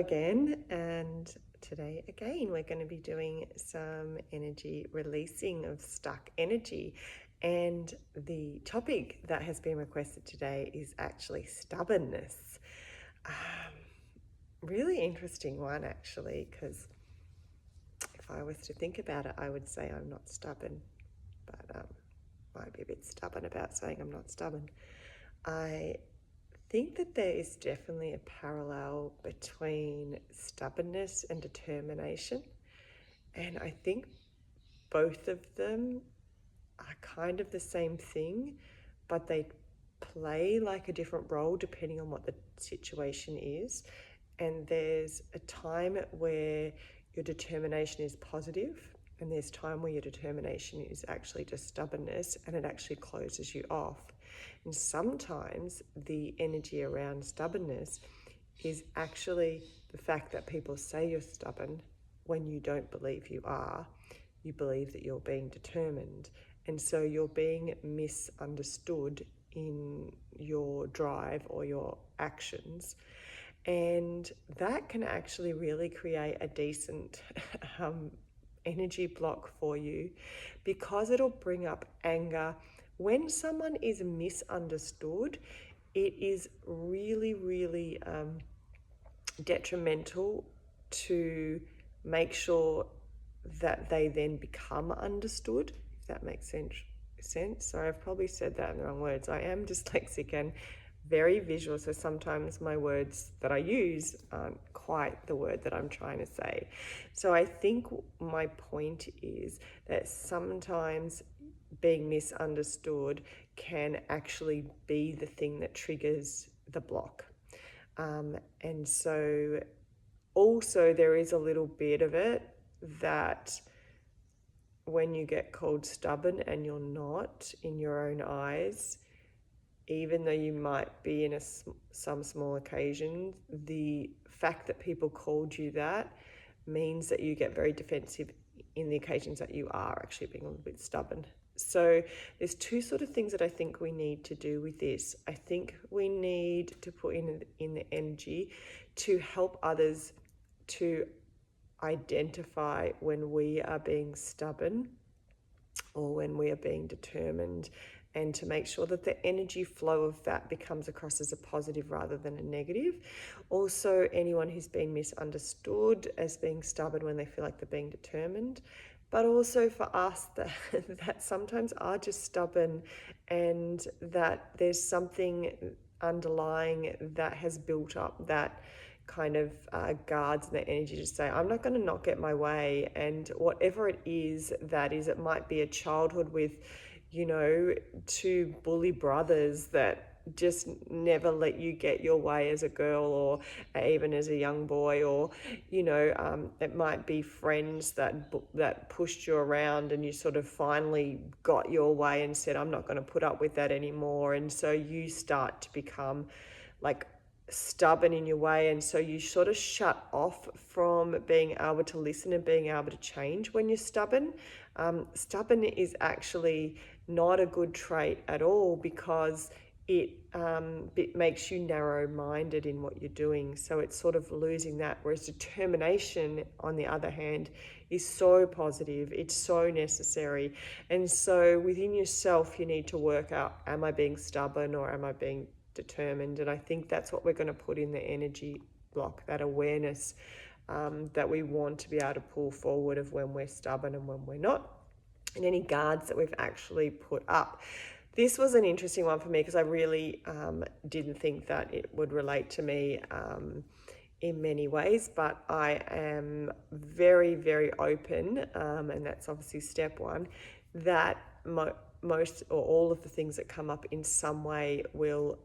again, and today again we're going to be doing some energy releasing of stuck energy, and the topic that has been requested today is actually stubbornness. Really interesting one actually, because if I was to think about it, I would say I'm not stubborn, but might be a bit stubborn about saying I'm not stubborn. I think that there is definitely a parallel between stubbornness and determination, and I think both of them are kind of the same thing, but they play like a different role depending on what the situation is. And there's a time where your determination is positive, and there's time where your determination is actually just stubbornness, and it actually closes you off. And sometimes the energy around stubbornness is actually the fact that people say you're stubborn when you don't believe you are. You believe that you're being determined, and so you're being misunderstood in your drive or your actions. And that can actually really create a decent energy block for you, because it'll bring up anger. When someone is misunderstood, it is really, really detrimental to make sure that they then become understood, if that makes sense. Sorry, I've probably said that in the wrong words. I am dyslexic and very visual, so sometimes my words that I use aren't quite the word that I'm trying to say. So I think my point is that sometimes being misunderstood can actually be the thing that triggers the block. And so also there is a little bit of it that when you get called stubborn and you're not in your own eyes, even though you might be in some small occasions, the fact that people called you that means that you get very defensive in the occasions that you are actually being a little bit stubborn. So there's two sort of things that I think we need to do with this. I think we need to put in the energy to help others to identify when we are being stubborn or when we are being determined, and to make sure that the energy flow of that becomes across as a positive rather than a negative. Also, anyone who's been misunderstood as being stubborn when they feel like they're being determined, but also for us that, that sometimes are just stubborn, and that there's something underlying that has built up that kind of guards the energy to say, I'm not going to not get my way. And whatever it is, it might be a childhood with, two bully brothers that just never let you get your way as a girl, or even as a young boy, or it might be friends that pushed you around, and you sort of finally got your way and said, I'm not going to put up with that anymore. And so you start to become like stubborn in your way, and so you sort of shut off from being able to listen and being able to change when you're stubborn. Stubborn is actually not a good trait at all, because it makes you narrow-minded in what you're doing. So it's sort of losing that, whereas determination, on the other hand, is so positive. It's so necessary. And so within yourself, you need to work out, am I being stubborn or am I being determined? And I think that's what we're going to put in the energy block, that awareness that we want to be able to pull forward of when we're stubborn and when we're not, and any guards that we've actually put up. This was an interesting one for me, because I really didn't think that it would relate to me in many ways, but I am very, very open, and that's obviously step one, that most or all of the things that come up in some way will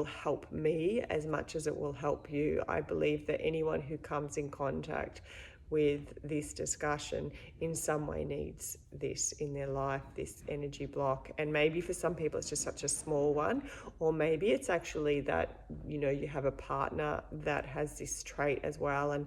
help me as much as it will help you. I believe that anyone who comes in contact with this discussion in some way needs this in their life, this energy block. And maybe for some people it's just such a small one, or maybe it's actually that you have a partner that has this trait as well, and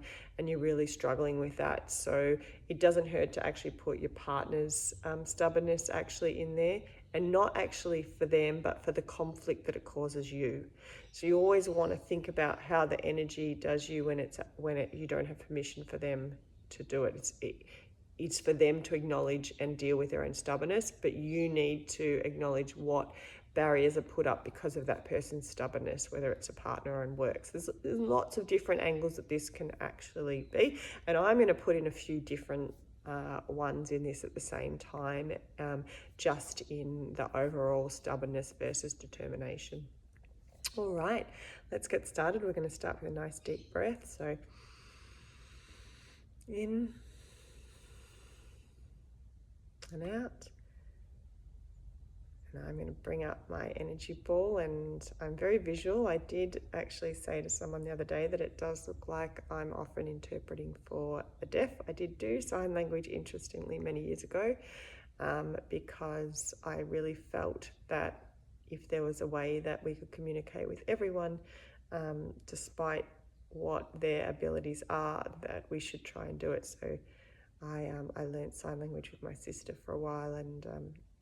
you're really struggling with that. So it doesn't hurt to actually put your partner's stubbornness actually in there, and not actually for them, but for the conflict that it causes you. So you always want to think about how the energy does you when you don't have permission for them to do it. It's for them to acknowledge and deal with their own stubbornness, but you need to acknowledge what barriers are put up because of that person's stubbornness, whether it's a partner or in work. So there's lots of different angles that this can actually be, and I'm going to put in a few different ones in this at the same time, just in the overall stubbornness versus determination. All right, let's get started. We're going to start with a nice deep breath. So in and out. And I'm going to bring up my energy ball, and I'm very visual. I did actually say to someone the other day that it does look like I'm often interpreting for the deaf. I did do sign language, interestingly, many years ago, because I really felt that if there was a way that we could communicate with everyone, despite what their abilities are, that we should try and do it. So I learned sign language with my sister for a while, and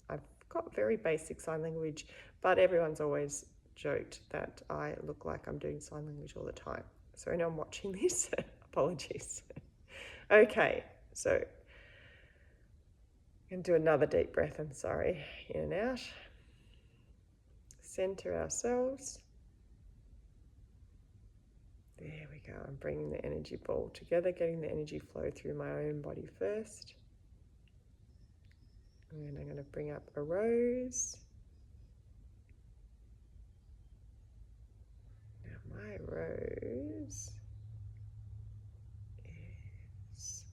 I've got very basic sign language, but everyone's always joked that I look like I'm doing sign language all the time. So I know I'm watching this. Apologies. Okay, so I'm going to do another deep breath. I'm sorry. In and out. Center ourselves. There we go. I'm bringing the energy ball together, getting the energy flow through my own body first. And I'm going to bring up a rose. Now my rose is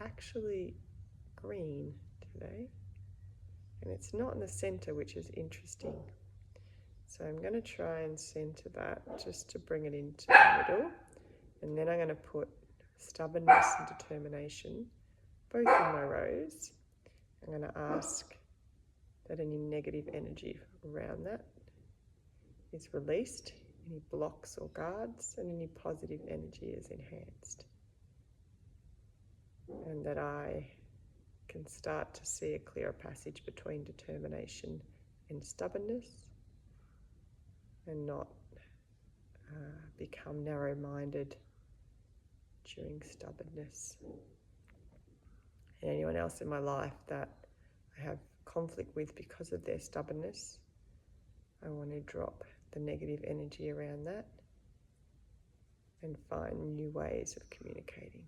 actually green today. And it's not in the center, which is interesting. So I'm going to try and center that just to bring it into the middle. And then I'm going to put stubbornness and determination both in my rose. I'm going to ask that any negative energy around that is released, any blocks or guards, and any positive energy is enhanced. And that I can start to see a clearer passage between determination and stubbornness, and not become narrow-minded during stubbornness. And anyone else in my life that I have conflict with because of their stubbornness, I want to drop the negative energy around that and find new ways of communicating.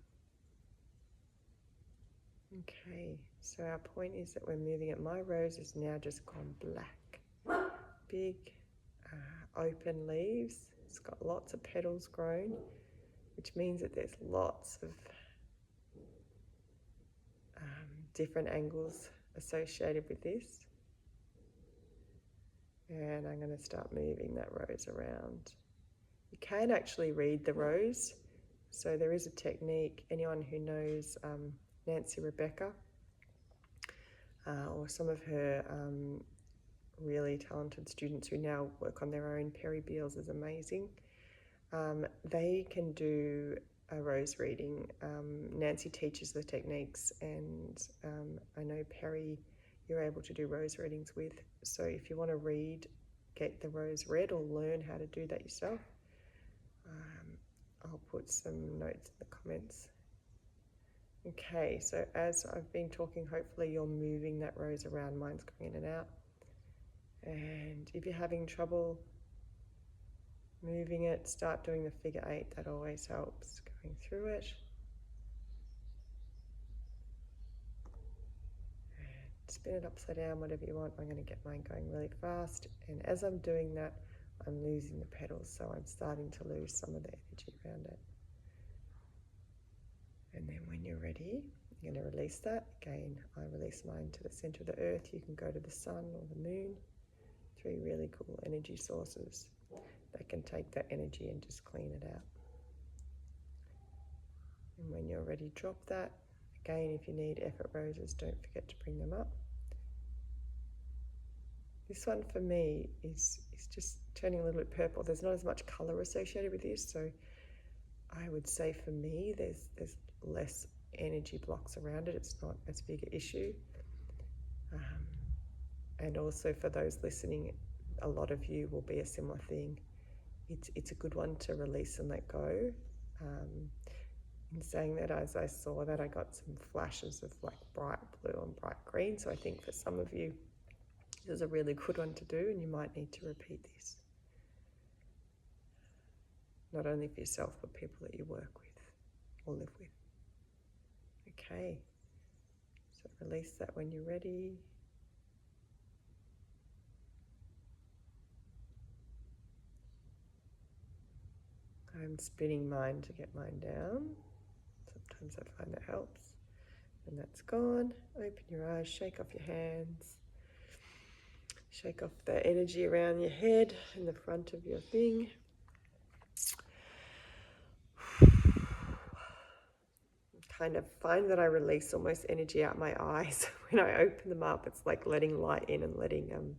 Okay, so our point is that we're moving it. My rose has now just gone black. Big, open leaves. It's got lots of petals grown, which means that there's lots of different angles associated with this. And I'm going to start moving that rose around. You can actually read the rose. So there is a technique. Anyone who knows Nancy Rebecca, or some of her really talented students who now work on their own, Perry Beals is amazing. They can do a rose reading. Nancy teaches the techniques, and I know Perry you're able to do rose readings with. So if you want to get the rose read or learn how to do that yourself, I'll put some notes in the comments. Okay, so as I've been talking, hopefully you're moving that rose around. Mine's going in and out. And if you're having trouble moving it, start doing the figure 8. That always helps, going through it. And spin it upside down, whatever you want. I'm going to get mine going really fast. And as I'm doing that, I'm losing the petals, so I'm starting to lose some of the energy around it. And then when you're ready, you're going to release that. Again, I release mine to the center of the earth. You can go to the sun or the moon. 3 really cool energy sources that can take that energy and just clean it out. And when you're ready, drop that. Again, if you need effort roses, don't forget to bring them up. This one for me is just turning a little bit purple. There's not as much color associated with this, so I would say for me there's less energy blocks around it. It's not as big an issue. And also for those listening, a lot of you will be a similar thing. It's a good one to release and let go. In saying that, as I saw that, I got some flashes of like bright blue and bright green. So I think for some of you, this is a really good one to do, and you might need to repeat this. Not only for yourself, but people that you work with or live with. Okay, so release that when you're ready. I'm spinning mine to get mine down. Sometimes I find that helps. And that's gone. Open your eyes, shake off your hands. Shake off the energy around your head in the front of your thing. Kind of find that I release almost energy out my eyes. When I open them up, it's like letting light in and letting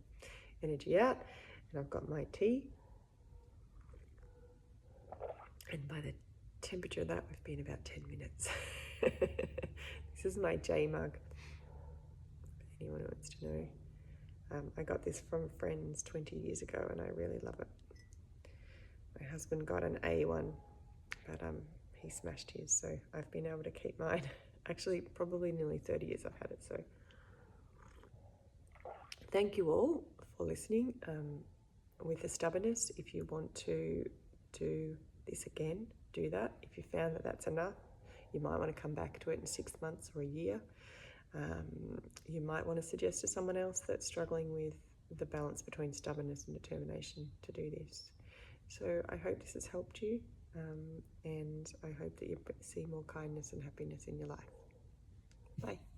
energy out. And I've got my tea. And by the temperature of that, we've been about 10 minutes. This is my J mug. If anyone wants to know. I got this from friends 20 years ago and I really love it. My husband got an A one, but he smashed his, so I've been able to keep mine. Actually, probably nearly 30 years I've had it, so. Thank you all for listening. With the stubbornness, if you want to do this again, do that. If you found that that's enough, you might want to come back to it in 6 months or a year. You might want to suggest to someone else that's struggling with the balance between stubbornness and determination to do this. So I hope this has helped you, and I hope that you see more kindness and happiness in your life. Bye.